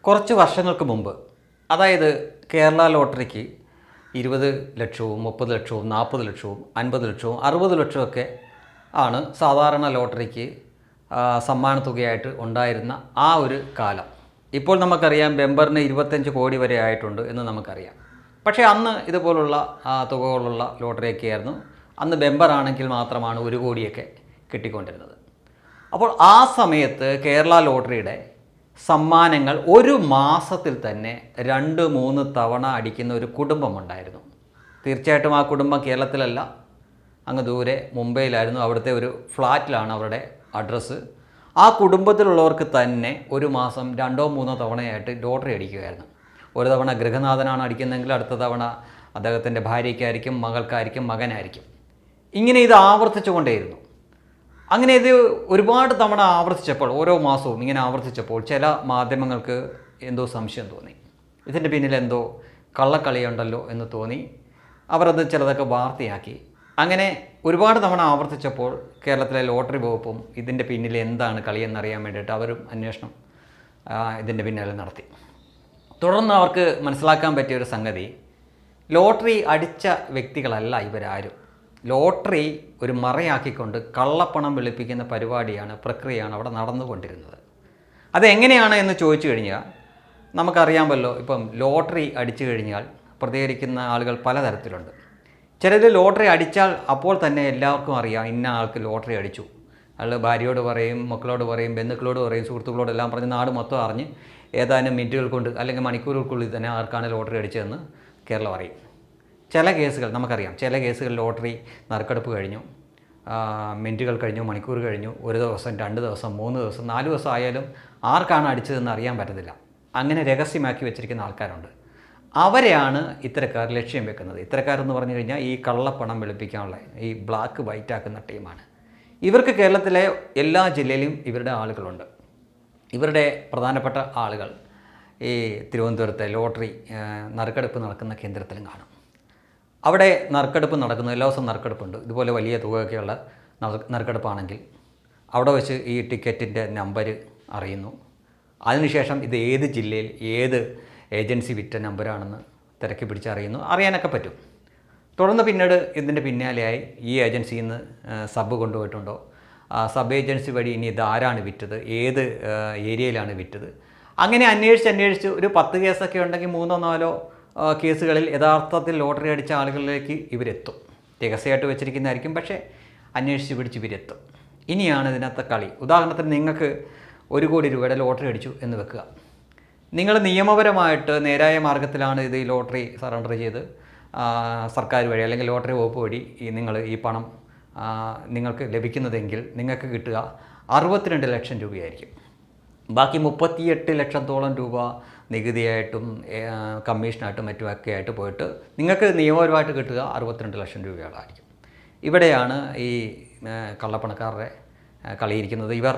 കുറച്ച് വർഷങ്ങൾക്ക് മുമ്പ്, അതായത് കേരള ലോട്ടറിക്ക് 20 ലക്ഷവും 30 ലക്ഷവും 40 ലക്ഷവും 50 ലക്ഷവും 60 ലക്ഷമൊക്കെ ആണ് സാധാരണ ലോട്ടറിക്ക് സമ്മാന തുകയായിട്ട് ഉണ്ടായിരുന്ന ആ ഒരു കാലം. ഇപ്പോൾ നമുക്കറിയാം ബെമ്പറിന് 25 കോടി വരെ ആയിട്ടുണ്ട് എന്ന് നമുക്കറിയാം. പക്ഷേ അന്ന് ഇതുപോലുള്ള തുകകളുള്ള ലോട്ടറിയൊക്കെ ആയിരുന്നു. അന്ന് ബെമ്പറാണെങ്കിൽ മാത്രമാണ് 1 കോടിയൊക്കെ കിട്ടിക്കൊണ്ടിരുന്നത്. അപ്പോൾ ആ സമയത്ത് കേരള ലോട്ടറിയുടെ സമ്മാനങ്ങൾ ഒരു മാസത്തിൽ തന്നെ 2-3 തവണ അടിക്കുന്ന ഒരു കുടുംബമുണ്ടായിരുന്നു. തീർച്ചയായിട്ടും ആ കുടുംബം കേരളത്തിലല്ല, അങ്ങ് ദൂരെ മുംബൈയിലായിരുന്നു. അവിടുത്തെ ഒരു ഫ്ലാറ്റിലാണ് അവരുടെ അഡ്രസ്സ്. ആ കുടുംബത്തിലുള്ളവർക്ക് തന്നെ ഒരു മാസം 2-3 തവണയായിട്ട് ലോട്ടറി അടിക്കുകയായിരുന്നു. ഒരു തവണ ഗൃഹനാഥനാണ് അടിക്കുന്നതെങ്കിൽ അടുത്ത തവണ അദ്ദേഹത്തിൻ്റെ ഭാര്യയ്ക്കായിരിക്കും, മകൾക്കായിരിക്കും, മകനായിരിക്കും. ഇങ്ങനെ ഇത് ആവർത്തിച്ചു കൊണ്ടേയിരുന്നു. അങ്ങനെ ഇത് ഒരുപാട് തവണ ആവർത്തിച്ചപ്പോൾ, ഓരോ മാസവും ഇങ്ങനെ ആവർത്തിച്ചപ്പോൾ ചില മാധ്യമങ്ങൾക്ക് എന്തോ സംശയം തോന്നി. ഇതിൻ്റെ പിന്നിൽ എന്തോ കള്ളക്കളിയുണ്ടല്ലോ എന്ന് തോന്നി. അവരത് ചിലതൊക്കെ വാർത്തയാക്കി. അങ്ങനെ ഒരുപാട് തവണ ആവർത്തിച്ചപ്പോൾ കേരളത്തിലെ ലോട്ടറി വകുപ്പും ഇതിൻ്റെ പിന്നിൽ എന്താണ് കളിയെന്നറിയാൻ വേണ്ടിയിട്ട് അവരും അന്വേഷണം ഇതിൻ്റെ പിന്നിൽ നടത്തി. തുടർന്ന് അവർക്ക് മനസ്സിലാക്കാൻ പറ്റിയൊരു സംഗതി, ലോട്ടറി അടിച്ച വ്യക്തികളല്ല ഇവരാരും. ലോട്ടറി ഒരു മറയാക്കിക്കൊണ്ട് കള്ളപ്പണം വെളുപ്പിക്കുന്ന പരിപാടിയാണ്, പ്രക്രിയയാണ് അവിടെ നടന്നുകൊണ്ടിരുന്നത്. അതെങ്ങനെയാണ് എന്ന് ചോദിച്ചു കഴിഞ്ഞാൽ നമുക്കറിയാമല്ലോ. ഇപ്പം ലോട്ടറി അടിച്ചു കഴിഞ്ഞാൽ പ്രതികരിക്കുന്ന ആളുകൾ പലതരത്തിലുണ്ട്. ചിലർ ലോട്ടറി അടിച്ചാൽ അപ്പോൾ തന്നെ എല്ലാവർക്കും അറിയാം ഇന്ന ആൾക്ക് ലോട്ടറി അടിച്ചു. അയാൾ ഭാര്യയോട് പറയും, മക്കളോട് പറയും, ബന്ധുക്കളോട് പറയും, സുഹൃത്തുക്കളോടെല്ലാം പറഞ്ഞ് നാട് മൊത്തം അറിഞ്ഞ് ഏതാനും മിനിറ്റുകൾ കൊണ്ട് അല്ലെങ്കിൽ മണിക്കൂറുകൾക്കുള്ളിൽ തന്നെ ആർക്കാണ് ലോട്ടറി അടിച്ചതെന്ന് കേരളം അറിയും. ചില കേസുകൾ നമുക്കറിയാം. ചില കേസുകൾ ലോട്ടറി നറുക്കെടുപ്പ് കഴിഞ്ഞു, മിനിറ്റുകൾ കഴിഞ്ഞു, മണിക്കൂർ കഴിഞ്ഞു, 1 ദിവസം, 2 ദിവസം, 3 ദിവസം, 4 ദിവസം ആയാലും ആർക്കാണ് അടിച്ചതെന്ന് അറിയാൻ പറ്റത്തില്ല. അങ്ങനെ രഹസ്യമാക്കി വെച്ചിരിക്കുന്ന ആൾക്കാരുണ്ട്. അവരെയാണ് ഇത്തരക്കാർ ലക്ഷ്യം വെക്കുന്നത്. ഇത്തരക്കാരെന്ന് പറഞ്ഞു കഴിഞ്ഞാൽ ഈ കള്ളപ്പണം വെളുപ്പിക്കാനുള്ള, ഈ ബ്ലാക്ക് വൈറ്റ് ആക്കുന്ന ടീമാണ്. ഇവർക്ക് കേരളത്തിലെ എല്ലാ ജില്ലയിലും ഇവരുടെ ആളുകളുണ്ട്. ഇവരുടെ പ്രധാനപ്പെട്ട ആളുകൾ ഈ തിരുവനന്തപുരത്തെ ലോട്ടറി നറുക്കെടുപ്പ് നടക്കുന്ന കേന്ദ്രത്തിലും കാണും. അവിടെ നറുക്കെടുപ്പ് നടക്കുന്നു, എല്ലാ ദിവസവും നറുക്കെടുപ്പുണ്ട്. ഇതുപോലെ വലിയ തുകയൊക്കെയുള്ള നറുക്കെടുപ്പാണെങ്കിൽ അവിടെ വെച്ച് ഈ ടിക്കറ്റിൻ്റെ നമ്പർ അറിയുന്നു. അതിനുശേഷം ഇത് ഏത് ജില്ലയിൽ ഏത് ഏജൻസി വിറ്റ നമ്പറാണെന്ന് തിരക്കി പിടിച്ചറിയുന്നു, അറിയാനൊക്കെ പറ്റും. തുടർന്ന് പിന്നീട് ഇതിൻ്റെ പിന്നാലെയായി ഈ ഏജൻസിയിൽ നിന്ന് സബ് കൊണ്ടുപോയിട്ടുണ്ടോ, സബ് ഏജൻസി വഴി ഇനി ഇതാരാണ് വിറ്റത്, ഏത് ഏരിയയിലാണ് വിറ്റത്, അങ്ങനെ അന്വേഷിച്ച് ഒരു 10 കേസൊക്കെ ഉണ്ടെങ്കിൽ 3-4 കേസുകളിൽ യഥാർത്ഥത്തിൽ ലോട്ടറി അടിച്ച ആളുകളിലേക്ക് ഇവരെത്തും. രഹസ്യമായിട്ട് വെച്ചിരിക്കുന്നതായിരിക്കും, പക്ഷേ അന്വേഷിച്ച് പിടിച്ച് ഇവരെത്തും. ഇനിയാണ് ഇതിനകത്തെ കളി. ഉദാഹരണത്തിന് നിങ്ങൾക്ക് 1 കോടി രൂപയുടെ ലോട്ടറി അടിച്ചു എന്ന് വെക്കുക. നിങ്ങൾ നിയമപരമായിട്ട് നേരായ മാർഗത്തിലാണ് ഇത് ഈ ലോട്ടറി സറണ്ടർ ചെയ്ത് സർക്കാർ വഴി അല്ലെങ്കിൽ ലോട്ടറി വകുപ്പ് വഴി നിങ്ങൾ ഈ പണം നിങ്ങൾക്ക് ലഭിക്കുന്നതെങ്കിൽ നിങ്ങൾക്ക് കിട്ടുക 62 ലക്ഷം രൂപയായിരിക്കും. ബാക്കി 38 ലക്ഷത്തോളം രൂപ നികുതിയായിട്ടും കമ്മീഷനായിട്ടും മറ്റുമൊക്കെ ആയിട്ട് പോയിട്ട് നിങ്ങൾക്ക് നിയമപരമായിട്ട് കിട്ടുക 62 ലക്ഷം രൂപയോളമായിരിക്കും. ഇവിടെയാണ് ഈ കള്ളപ്പണക്കാരുടെ കളിയിരിക്കുന്നത്. ഇവർ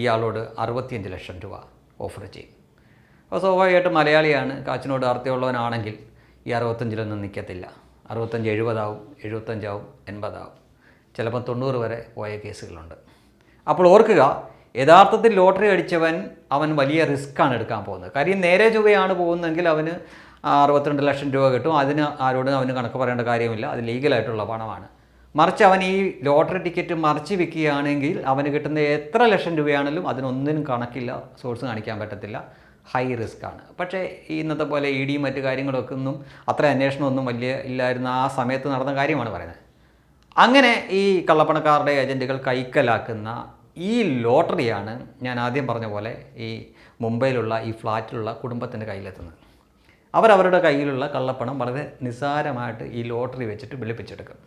ഇയാളോട് 65 ലക്ഷം രൂപ ഓഫർ ചെയ്യും. അപ്പോൾ സ്വാഭാവികമായിട്ടും മലയാളിയാണ്, കാച്ചിനോട് ആർത്തിയുള്ളവനാണെങ്കിൽ ഈ 65-ലൊന്നും നിൽക്കത്തില്ല. 65, 70 ആവും, 75 ആവും, 80 ആവും, ചിലപ്പോൾ 90 വരെ പോയ കേസുകളുണ്ട്. അപ്പോൾ ഓർക്കുക, യഥാർത്ഥത്തിൽ ലോട്ടറി അടിച്ചവൻ അവൻ വലിയ റിസ്ക്കാണ് എടുക്കാൻ പോകുന്നത്. കാര്യം നേരെ ചൊവ്വയാണ് പോകുന്നതെങ്കിൽ അവന് 62 ലക്ഷം രൂപ കിട്ടും. അതിന് ആരോടും അവന് കണക്ക് പറയേണ്ട കാര്യമില്ല, അത് ലീഗലായിട്ടുള്ള പണമാണ്. മറിച്ച് അവൻ ഈ ലോട്ടറി ടിക്കറ്റ് മറിച്ച് വിൽക്കുകയാണെങ്കിൽ അവന് കിട്ടുന്ന എത്ര ലക്ഷം രൂപയാണെങ്കിലും അതിനൊന്നിനും കണക്കില്ല, സോഴ്സ് കാണിക്കാൻ പറ്റത്തില്ല, ഹൈ റിസ്ക്കാണ്. പക്ഷേ ഇന്നത്തെ പോലെ ED മറ്റു കാര്യങ്ങളൊക്കെ ഒന്നും അത്ര അന്വേഷണമൊന്നും വലിയ ഇല്ലായിരുന്ന ആ സമയത്ത് നടന്ന കാര്യമാണ് പറയുന്നത്. അങ്ങനെ ഈ കള്ളപ്പണക്കാരുടെ ഏജൻറ്റുകൾ കൈക്കലാക്കുന്ന ഈ ലോട്ടറിയാണ് ഞാൻ ആദ്യം പറഞ്ഞ പോലെ ഈ മുംബൈയിലുള്ള ഈ ഫ്ലാറ്റിലുള്ള കുടുംബത്തിൻ്റെ കയ്യിലെത്തുന്നത്. അവരവരുടെ കയ്യിലുള്ള കള്ളപ്പണം വളരെ നിസ്സാരമായിട്ട് ഈ ലോട്ടറി വെച്ചിട്ട് വെളുപ്പിച്ചെടുക്കും.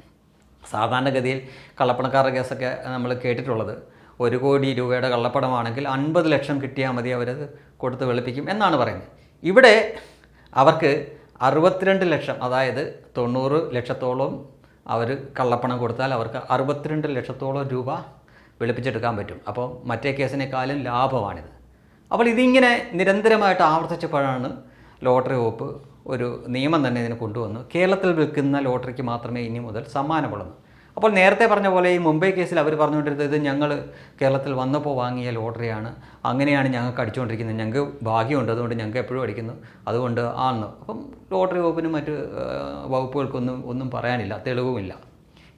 സാധാരണഗതിയിൽ കള്ളപ്പണക്കാരുടെ കേസൊക്കെ നമ്മൾ കേട്ടിട്ടുള്ളത് 1 കോടി രൂപയുടെ കള്ളപ്പണമാണെങ്കിൽ 50 ലക്ഷം കിട്ടിയാൽ മതി, അവരത് കൊടുത്ത് വെളുപ്പിക്കും എന്നാണ് പറയുന്നത്. ഇവിടെ അവർക്ക് 62 ലക്ഷം, അതായത് 90 ലക്ഷത്തോളം അവർ കള്ളപ്പണം കൊടുത്താൽ അവർക്ക് 62 ലക്ഷത്തോളം രൂപ വെളുപ്പിച്ചെടുക്കാൻ പറ്റും. അപ്പോൾ മറ്റേ കേസിനേക്കാളും ലാഭമാണിത്. അപ്പോൾ ഇതിങ്ങനെ നിരന്തരമായിട്ട് ആവർത്തിച്ചപ്പോഴാണ് ലോട്ടറി വകുപ്പ് ഒരു നിയമം തന്നെ ഇതിന് കൊണ്ടുവന്നു. കേരളത്തിൽ വിൽക്കുന്ന ലോട്ടറിക്ക് മാത്രമേ ഇനി മുതൽ സമ്മാനമുള്ളൂ. അപ്പോൾ നേരത്തെ പറഞ്ഞ പോലെ ഈ മുംബൈ കേസിൽ അവർ പറഞ്ഞുകൊണ്ടിരുന്നത് ഇത് ഞങ്ങൾ കേരളത്തിൽ വന്നപ്പോൾ വാങ്ങിയ ലോട്ടറിയാണ്, അങ്ങനെയാണ് ഞങ്ങൾക്ക് അടിച്ചുകൊണ്ടിരിക്കുന്നത്, ഞങ്ങൾക്ക് ഭാഗ്യമുണ്ട് അതുകൊണ്ട് ഞങ്ങൾക്ക് എപ്പോഴും അടിക്കുന്നു, അതുകൊണ്ട് ആണ്. അപ്പം ലോട്ടറി വകുപ്പിനും മറ്റ് വകുപ്പുകൾക്കൊന്നും പറയാനില്ല, തെളിവുമില്ല.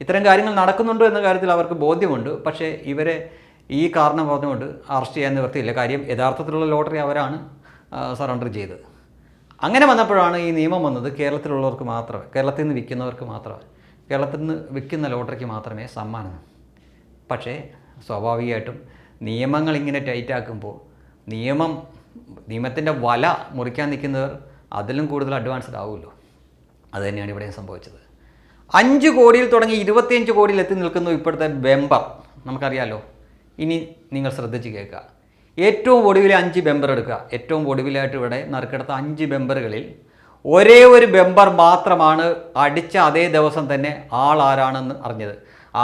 ഇത്തരം കാര്യങ്ങൾ നടക്കുന്നുണ്ടോ എന്ന കാര്യത്തിൽ അവർക്ക് ബോധ്യമുണ്ട്. പക്ഷേ ഇവരെ ഈ കാരണം പറഞ്ഞുകൊണ്ട് അറസ്റ്റ് ചെയ്യാൻ നിവൃത്തിയില്ല. കാര്യം യഥാർത്ഥത്തിലുള്ള ലോട്ടറി അവരാണ് സറണ്ടർ ചെയ്തത്. അങ്ങനെ വന്നപ്പോഴാണ് ഈ നിയമം വന്നത്. കേരളത്തിലുള്ളവർക്ക് മാത്രമേ, കേരളത്തിൽ നിന്ന് വിൽക്കുന്നവർക്ക് മാത്രമേ, കേരളത്തിൽ നിന്ന് വിൽക്കുന്ന ലോട്ടറിക്ക് മാത്രമേ സമ്മാനം. പക്ഷേ സ്വാഭാവികമായിട്ടും നിയമങ്ങളിങ്ങനെ ടൈറ്റാക്കുമ്പോൾ നിയമത്തിൻ്റെ വല മുറിക്കാൻ നിൽക്കുന്നവർ അതിലും കൂടുതൽ അഡ്വാൻസ്ഡ് ആവുമല്ലോ. അതുതന്നെയാണ് ഇവിടെയും സംഭവിച്ചത്. 5 കോടിയിൽ തുടങ്ങി 25 കോടിയിൽ എത്തി നിൽക്കുന്നു ഇപ്പോഴത്തെ ബെമ്പർ. നമുക്കറിയാമല്ലോ. ഇനി നിങ്ങൾ ശ്രദ്ധിച്ച് കേൾക്കുക. ഏറ്റവും ഒടുവിലെ 5 ബെമ്പർ എടുക്കുക. ഏറ്റവും ഒടുവിലായിട്ട് ഇവിടെ നറുക്കെടുത്ത 5 ബെമ്പറുകളിൽ ഒരേ ഒരു ബെമ്പർ മാത്രമാണ് അടിച്ച അതേ ദിവസം തന്നെ ആൾ ആരാണെന്ന് അറിഞ്ഞത്.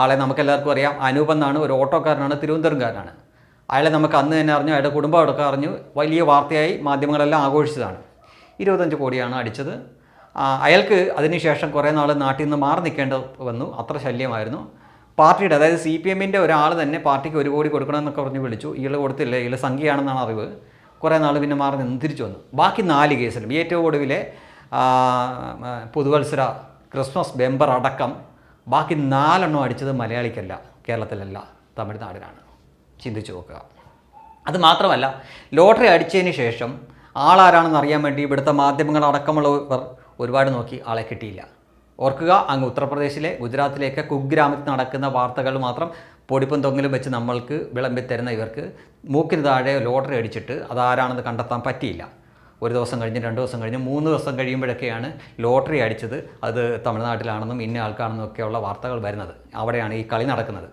ആളെ നമുക്കെല്ലാവർക്കും അറിയാം. അനൂപ് എന്നാണ്, ഒരു ഓട്ടോക്കാരനാണ്, തിരുവനന്തപുരംകാരനാണ്. അയാളെ നമുക്ക് അന്ന് തന്നെ അറിഞ്ഞു, അയാളുടെ കുടുംബം അടക്കം അറിഞ്ഞു, വലിയ വാർത്തയായി മാധ്യമങ്ങളെല്ലാം ആഘോഷിച്ചതാണ്. 25 കോടിയാണ് അടിച്ചത്. അയാൾക്ക് അതിനുശേഷം കുറേ നാൾ നാട്ടിൽ നിന്ന് മാറി നിൽക്കേണ്ടി വന്നു. അത്ര ശല്യമായിരുന്നു. പാർട്ടിയുടെ, അതായത് CPM-ൻ്റെ ഒരാൾ തന്നെ പാർട്ടിക്ക് 1 കോടി കൊടുക്കണമെന്നൊക്കെ പറഞ്ഞ് വിളിച്ചു. ഇയാൾ കൊടുത്തില്ല, ഇയാൾ സംഖ്യയാണെന്നാണ് അറിവ്. കുറേ നാൾ പിന്നെ മാറി നിന്ന് തിരിച്ചു വന്നു. ബാക്കി 4 കേസിലും ഏറ്റവും ഒടുവിലെ പുതുവത്സര ക്രിസ്മസ് ബെമ്പർ അടക്കം ബാക്കി 4 എണ്ണം അടിച്ചത് മലയാളിക്കല്ല, കേരളത്തിലല്ല, തമിഴ്നാടിനാണ്. ചിന്തിച്ചു നോക്കുക. അത് മാത്രമല്ല, ലോട്ടറി അടിച്ചതിന് ശേഷം ആളാരാണെന്ന് അറിയാൻ വേണ്ടി ഇവിടുത്തെ മാധ്യമങ്ങൾ അടക്കമുള്ളവർ ഒരുപാട് നോക്കി, ആളെ കിട്ടിയില്ല. ഓർക്കുക, അങ്ങ് ഉത്തർപ്രദേശിലെ, ഗുജറാത്തിലേക്ക് കുഗ്രാമത്തിൽ നടക്കുന്ന വാർത്തകൾ മാത്രം പൊടിപ്പും തൊങ്ങലും വെച്ച് നമ്മൾക്ക് വിളമ്പിത്തരുന്ന ഇവർക്ക് മൂക്കിന് താഴെ ലോട്ടറി അടിച്ചിട്ട് അതാരാണെന്ന് കണ്ടെത്താൻ പറ്റിയില്ല. 1 ദിവസം കഴിഞ്ഞ്, 2 ദിവസം കഴിഞ്ഞ്, 3 ദിവസം കഴിയുമ്പോഴൊക്കെയാണ് ലോട്ടറി അടിച്ചത് അത് തമിഴ്നാട്ടിലാണെന്നും ഇന്ന ആൾക്കാണെന്നും ഒക്കെയുള്ള വാർത്തകൾ വരുന്നത്. അവിടെയാണ് ഈ കളി നടക്കുന്നത്.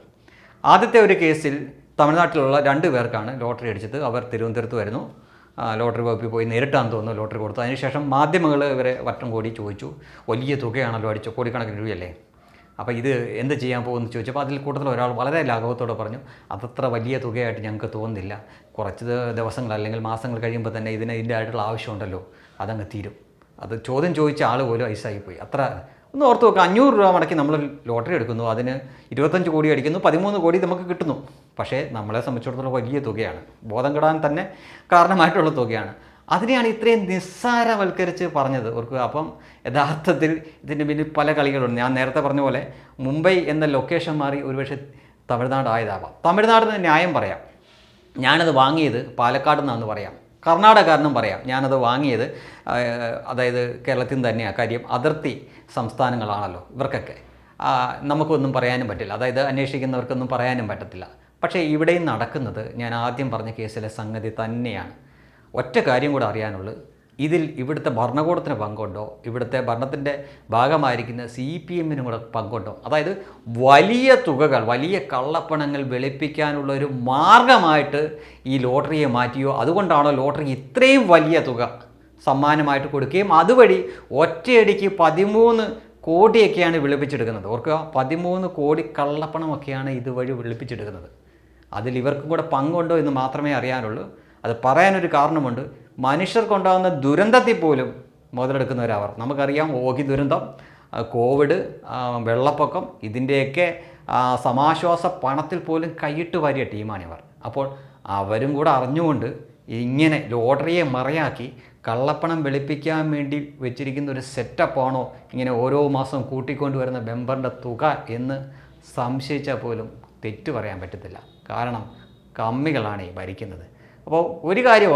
ആദ്യത്തെ ഒരു കേസിൽ തമിഴ്നാട്ടിലുള്ള 2 പേർക്കാണ് ലോട്ടറി അടിച്ചത്. അവർ തിരുവനന്തപുരത്ത് വരുന്നു. ലോട്ടറി വകുപ്പിൽ പോയി നേരിട്ടാണെന്ന് തോന്നുന്നു ലോട്ടറി കൊടുത്തു. അതിനുശേഷം മാധ്യമങ്ങൾ ഇവരെ വട്ടം കൂടി ചോദിച്ചു, വലിയ തുകയാണല്ലോ അടിച്ചു, കോടിക്കണക്കിന് രൂപയല്ലേ, അപ്പോൾ ഇത് എന്ത് ചെയ്യാൻ പോകുമെന്ന് ചോദിച്ചപ്പോൾ അതിൽ കൂട്ടത്തിൽ ഒരാൾ വളരെ ലാഘവത്തോടെ പറഞ്ഞു, അതത്ര വലിയ തുകയായിട്ട് ഞങ്ങൾക്ക് തോന്നുന്നില്ല, കുറച്ച് ദിവസങ്ങൾ അല്ലെങ്കിൽ മാസങ്ങൾ കഴിയുമ്പോൾ തന്നെ ഇതിൻ്റെ ആയിട്ടുള്ള ആവശ്യമുണ്ടല്ലോ, അതങ്ങ് തീരും. അത് ചോദ്യം ചോദിച്ച ആൾ പോലും ഐസായിപ്പോയി. അത്ര ഒന്ന് ഓർത്ത് നോക്കുക. 500 രൂപ മുടക്കി നമ്മൾ ലോട്ടറി എടുക്കുന്നു, അതിന് 25 കോടി അടിക്കുന്നു, 13 കോടി നമുക്ക് കിട്ടുന്നു. പക്ഷേ നമ്മളെ സംബന്ധിച്ചിടത്തോളം വലിയ തുകയാണ്, ബോധം കെടാൻ തന്നെ കാരണമായിട്ടുള്ള തുകയാണ്. അതിനെയാണ് ഇത്രയും നിസ്സാരവൽക്കരിച്ച് പറഞ്ഞത്. ഓർക്കുക. അപ്പം യഥാർത്ഥത്തിൽ ഇതിന് പിന്നിൽ പല കളികളുണ്ട്. ഞാൻ നേരത്തെ പറഞ്ഞ പോലെ മുംബൈ എന്ന ലൊക്കേഷൻ മാറി ഒരുപക്ഷെ തമിഴ്നാടായതാവാം. തമിഴ്നാടിന് ന്യായം പറയാം, ഞാനത് വാങ്ങിയത് പാലക്കാട് നിന്നാണെന്ന് പറയാം, കർണാടകക്കാരനും പറയാം ഞാനത് വാങ്ങിയത് അതായത് കേരളത്തിൽ നിന്ന് തന്നെയാണ്. കാര്യം അതിർത്തി സംസ്ഥാനങ്ങളാണല്ലോ ഇവർക്കൊക്കെ. നമുക്കൊന്നും പറയാനും പറ്റില്ല, അതായത് അന്വേഷിക്കുന്നവർക്കൊന്നും പറയാനും പറ്റത്തില്ല. പക്ഷേ ഇവിടെയും നടക്കുന്നത് ഞാൻ ആദ്യം പറഞ്ഞ കേസിലെ സംഗതി തന്നെയാണ്. ഒറ്റ കാര്യം കൂടെ അറിയാനുള്ളൂ, ഇതിൽ ഇവിടുത്തെ ഭരണകൂടത്തിന് പങ്കുണ്ടോ, ഇവിടുത്തെ ഭരണത്തിൻ്റെ ഭാഗമായിരിക്കുന്ന CPM-നും കൂടെ പങ്കുണ്ടോ? അതായത് വലിയ തുകകൾ, വലിയ കള്ളപ്പണങ്ങൾ വെളുപ്പിക്കാനുള്ള ഒരു മാർഗമായിട്ട് ഈ ലോട്ടറിയെ മാറ്റിയോ? അതുകൊണ്ടാണോ ലോട്ടറി ഇത്രയും വലിയ തുക സമ്മാനമായിട്ട് കൊടുക്കുകയും അതുവഴി ഒറ്റയടിക്ക് 13 കോടിയൊക്കെയാണ് വെളുപ്പിച്ചെടുക്കുന്നത്. ഓർക്കുക, 13 കോടി കള്ളപ്പണമൊക്കെയാണ് ഇതുവഴി വെളുപ്പിച്ചെടുക്കുന്നത്. അതിൽ ഇവർക്കും കൂടെ പങ്കുണ്ടോ എന്ന് മാത്രമേ അറിയാനുള്ളൂ. അത് പറയാനൊരു കാരണമുണ്ട്. മനുഷ്യർക്കുണ്ടാകുന്ന ദുരന്തത്തിൽ പോലും മുതലെടുക്കുന്നവരവർ. നമുക്കറിയാം, ഓഖി ദുരന്തം, കോവിഡ്, വെള്ളപ്പൊക്കം, ഇതിൻ്റെയൊക്കെ സമാശ്വാസ പണത്തിൽ പോലും കൈയിട്ട് വാരിയ ടീമാണിവർ. അപ്പോൾ അവരും കൂടെ അറിഞ്ഞുകൊണ്ട് ഇങ്ങനെ ലോട്ടറിയെ മറയാക്കി കള്ളപ്പണം വെളുപ്പിക്കാൻ വേണ്ടി വെച്ചിരിക്കുന്ന ഒരു സെറ്റപ്പാണോ ഇങ്ങനെ ഓരോ മാസം കൂട്ടിക്കൊണ്ട് വരുന്ന മെമ്പറിൻ്റെ തുക എന്ന് സംശയിച്ചാൽ പോലും തെറ്റു പറയാൻ പറ്റത്തില്ല. കാരണം കമ്മികളാണ് ഈ ഭരിക്കുന്നത്. അപ്പോൾ ഒരു കാര്യം